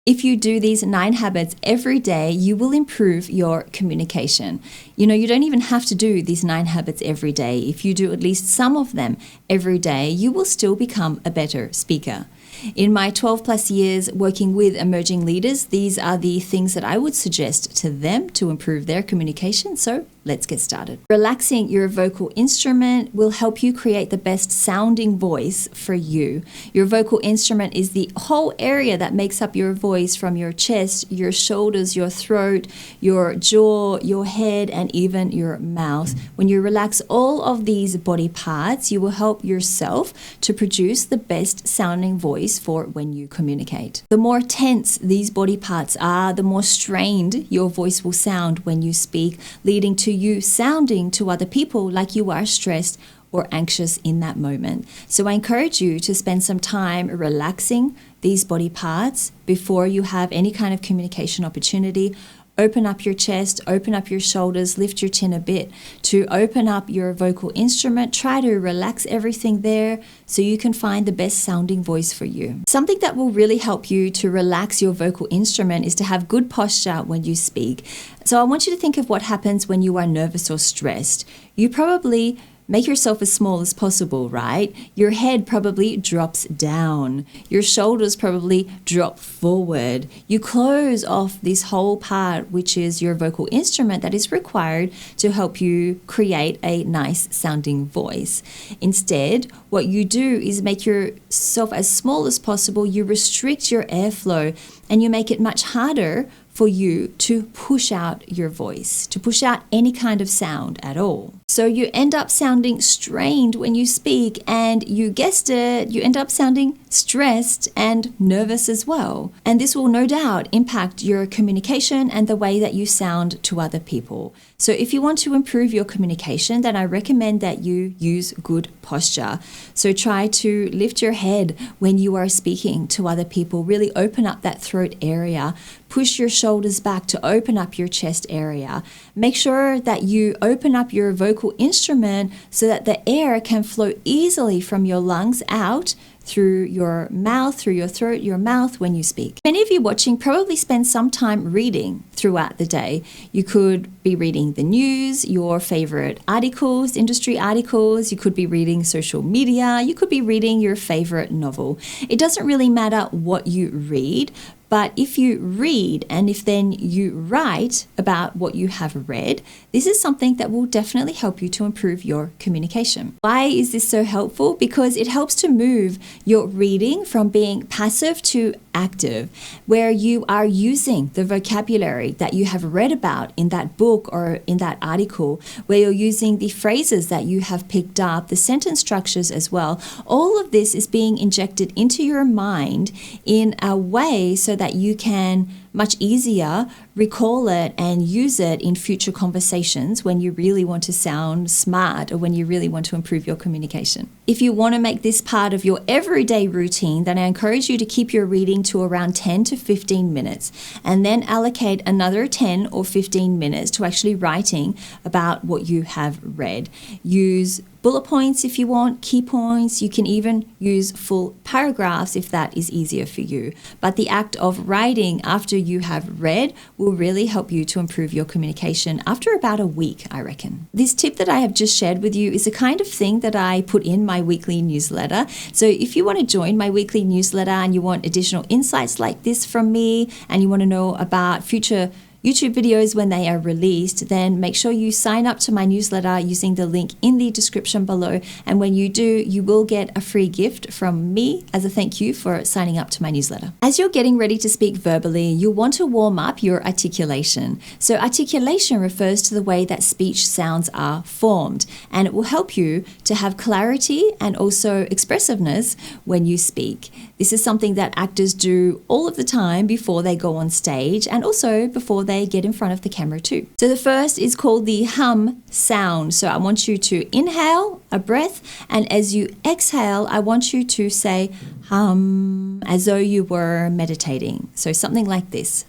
If you do these 9 habits every day, you will improve your communication. You don't even have to do these 9 habits every day. If you do at least some of them every day, you will still become a better speaker. In my 12 plus years working with emerging leaders, these are the things that I would suggest to them to improve their communication. So let's get started. Relaxing your vocal instrument will help you create the best sounding voice for you. Your vocal instrument is the whole area that makes up your voice, from your chest, your shoulders, your throat, your jaw, your head, and even your mouth. When you relax all of these body parts, you will help yourself to produce the best sounding voice for when you communicate. The more tense these body parts are, the more strained your voice will sound when you speak, leading to you sounding to other people like you are stressed or anxious in that moment. So I encourage you to spend some time relaxing these body parts before you have any kind of communication opportunity. Open up your chest, open up your shoulders, lift your chin a bit to open up your vocal instrument. Try to relax everything there so you can find the best sounding voice for you. Something that will really help you to relax your vocal instrument is to have good posture when you speak. So I want you to think of what happens when you are nervous or stressed. You probably make yourself as small as possible, right? Your head probably drops down. Your shoulders probably drop forward. You close off this whole part, which is your vocal instrument that is required to help you create a nice sounding voice. Instead, what you do is make yourself as small as possible. You restrict your airflow and you make it much harder for you to push out your voice, to push out any kind of sound at all. So you end up sounding strained when you speak, and you guessed it, you end up sounding stressed and nervous as well. And this will no doubt impact your communication and the way that you sound to other people. So if you want to improve your communication, then I recommend that you use good posture. So try to lift your head when you are speaking to other people. Really open up that throat area. Push your shoulders back to open up your chest area. Make sure that you open up your vocal instrument so that the air can flow easily from your lungs out through your mouth, through your throat, your mouth when you speak. Many of you watching probably spend some time reading throughout the day. You could be reading the news, your favorite articles, industry articles. You could be reading social media. You could be reading your favorite novel. It doesn't really matter what you read, but if you read and if then you write about what you have read, this is something that will definitely help you to improve your communication. Why is this so helpful? Because it helps to move your reading from being passive to active, where you are using the vocabulary that you have read about in that book or in that article, where you're using the phrases that you have picked up, the sentence structures as well. All of this is being injected into your mind in a way so that you can much easier recall it and use it in future conversations when you really want to sound smart or when you really want to improve your communication. If you want to make this part of your everyday routine, then I encourage you to keep your reading to around 10 to 15 minutes and then allocate another 10 or 15 minutes to actually writing about what you have read. Use bullet points if you want, key points. You can even use full paragraphs if that is easier for you. But the act of writing after you have read will really help you to improve your communication after about a week, I reckon. This tip that I have just shared with you is the kind of thing that I put in my weekly newsletter. So if you want to join my weekly newsletter and you want additional insights like this from me, and you want to know about future YouTube videos when they are released, then make sure you sign up to my newsletter using the link in the description below. And when you do, you will get a free gift from me as a thank you for signing up to my newsletter. As you're getting ready to speak verbally, you'll want to warm up your articulation. So articulation refers to the way that speech sounds are formed, and it will help you to have clarity and also expressiveness when you speak. This is something that actors do all of the time before they go on stage and also before they get in front of the camera too. So the first is called the hum sound. So I want you to inhale a breath, and as you exhale, I want you to say hum as though you were meditating. So something like this.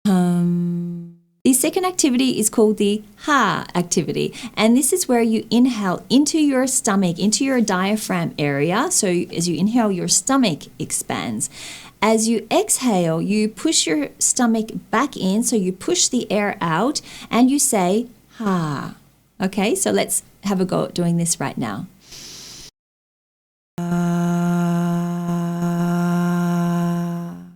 Hum. The second activity is called the ha activity, and this is where you inhale into your stomach, into your diaphragm area. So as you inhale, your stomach expands. As you exhale, you push your stomach back in, so you push the air out and you say, ha. Okay, so let's have a go at doing this right now.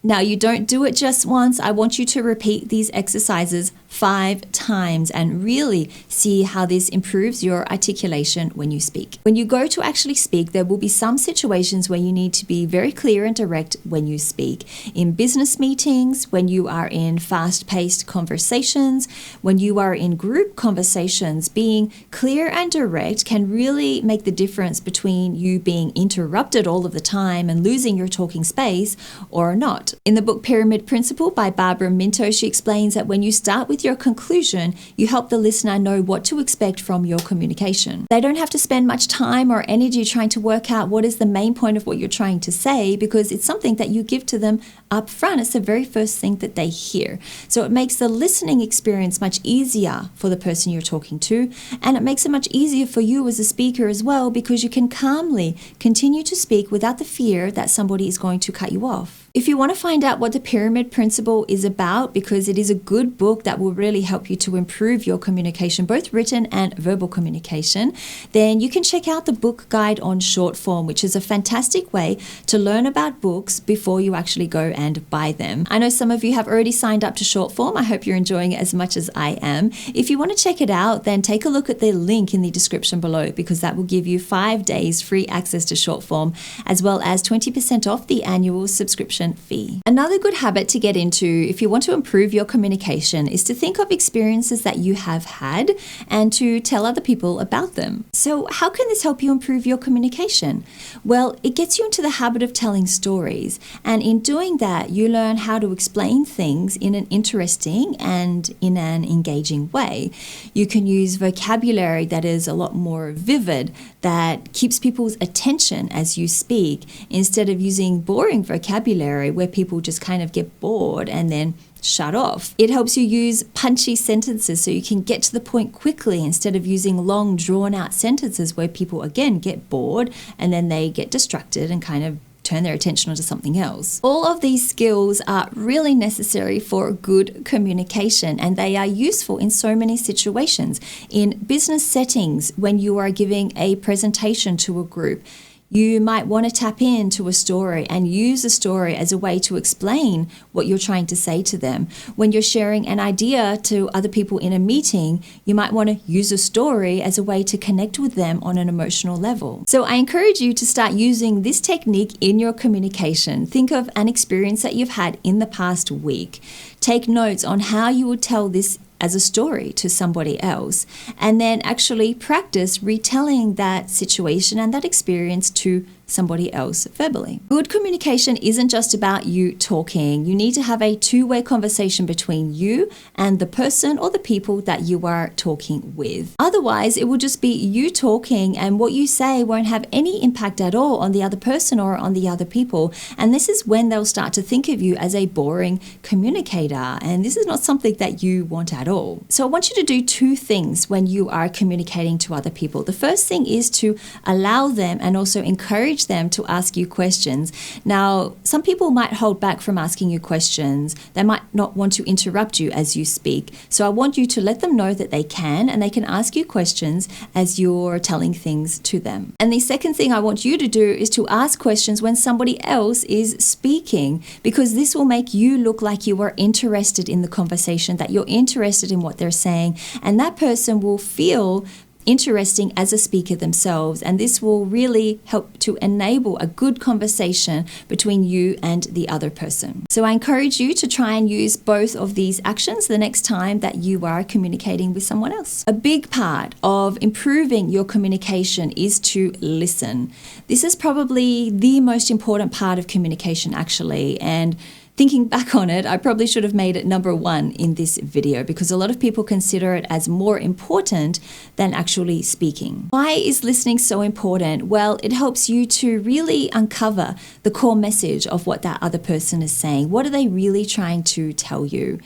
Now, you don't do it just once. I want you to repeat these exercises 5 times and really see how this improves your articulation when you speak. When you go to actually speak, there will be some situations where you need to be very clear and direct when you speak. In business meetings, when you are in fast-paced conversations, when you are in group conversations, being clear and direct can really make the difference between you being interrupted all of the time and losing your talking space or not. In the book Pyramid Principle by Barbara Minto, she explains that when you start with your conclusion, you help the listener know what to expect from your communication. They don't have to spend much time or energy trying to work out what is the main point of what you're trying to say, because it's something that you give to them up front. It's the very first thing that they hear. So it makes the listening experience much easier for the person you're talking to, and it makes it much easier for you as a speaker as well, because you can calmly continue to speak without the fear that somebody is going to cut you off. If you want to find out what the Pyramid Principle is about, because it is a good book that will really help you to improve your communication, both written and verbal communication, then you can check out the book guide on short form, which is a fantastic way to learn about books before you actually go and buy them. I know some of you have already signed up to short form. I hope you're enjoying it as much as I am. If you want to check it out, then take a look at the link in the description below, because that will give you 5 days free access to short form, as well as 20% off the annual subscription fee. Another good habit to get into if you want to improve your communication is to think of experiences that you have had and to tell other people about them. So how can this help you improve your communication? Well, it gets you into the habit of telling stories, and in doing that you learn how to explain things in an interesting and in an engaging way. You can use vocabulary that is a lot more vivid, that keeps people's attention as you speak, instead of using boring vocabulary where people just kind of get bored and then shut off. It helps you use punchy sentences so you can get to the point quickly, instead of using long drawn out sentences where people again get bored and then they get distracted and kind of turn their attention onto something else. All of these skills are really necessary for good communication, and they are useful in so many situations. In business settings, when you are giving a presentation to a group, you might want to tap into a story and use a story as a way to explain what you're trying to say to them. When you're sharing an idea to other people in a meeting, you might want to use a story as a way to connect with them on an emotional level. So I encourage you to start using this technique in your communication. Think of an experience that you've had in the past week. Take notes on how you would tell this as a story to somebody else, and then actually practice retelling that situation and that experience to somebody else verbally. Good communication isn't just about you talking. You need to have a two-way conversation between you and the person or the people that you are talking with. Otherwise, it will just be you talking, and what you say won't have any impact at all on the other person or on the other people. And this is when they'll start to think of you as a boring communicator. And this is not something that you want at all. So I want you to do 2 things when you are communicating to other people. The first thing is to allow them and also encourage them to ask you questions. Now, some people might hold back from asking you questions. They might not want to interrupt you as you speak. So I want you to let them know that they can, and they can ask you questions as you're telling things to them. And the second thing I want you to do is to ask questions when somebody else is speaking, because this will make you look like you are interested in the conversation, that you're interested in what they're saying, and that person will feel interesting as a speaker themselves, and this will really help to enable a good conversation between you and the other person. So I encourage you to try and use both of these actions the next time that you are communicating with someone else. A big part of improving your communication is to listen. This is probably the most important part of communication, actually, and thinking back on it, I probably should have made it number 1 in this video, because a lot of people consider it as more important than actually speaking. Why is listening so important? Well, it helps you to really uncover the core message of what that other person is saying. What are they really trying to tell you?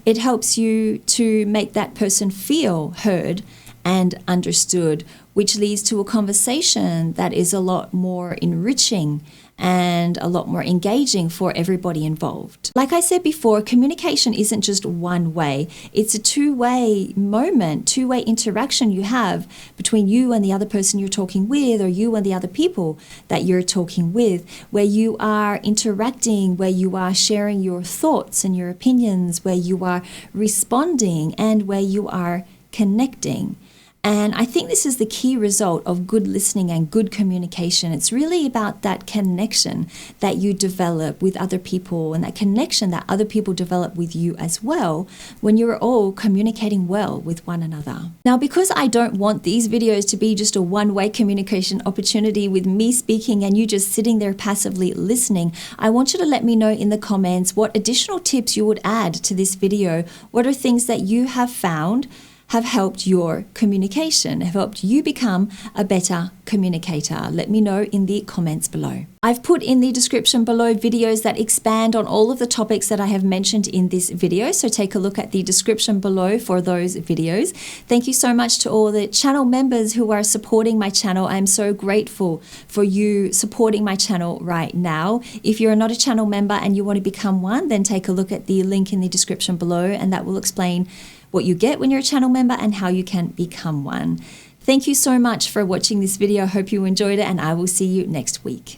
It helps you to make that person feel heard and understood, which leads to a conversation that is a lot more enriching and a lot more engaging for everybody involved. Like I said before, communication isn't just one way. It's a two-way moment, two-way interaction you have between you and the other person you're talking with, or you and the other people that you're talking with, where you are interacting, where you are sharing your thoughts and your opinions, where you are responding, and where you are connecting. And I think this is the key result of good listening and good communication. It's really about that connection that you develop with other people, and that connection that other people develop with you as well when you're all communicating well with one another. Now, because I don't want these videos to be just a one-way communication opportunity with me speaking and you just sitting there passively listening, I want you to let me know in the comments what additional tips you would add to this video. What are things that you have found have helped your communication, have helped you become a better communicator? Let me know in the comments below. I've put in the description below videos that expand on all of the topics that I have mentioned in this video, so take a look at the description below for those videos. Thank you so much to all the channel members who are supporting my channel. I'm so grateful for you supporting my channel right now. If you're not a channel member and you want to become one, then take a look at the link in the description below, and that will explain what you get when you're a channel member and how you can become one. Thank you so much for watching this video. I hope you enjoyed it, and I will see you next week.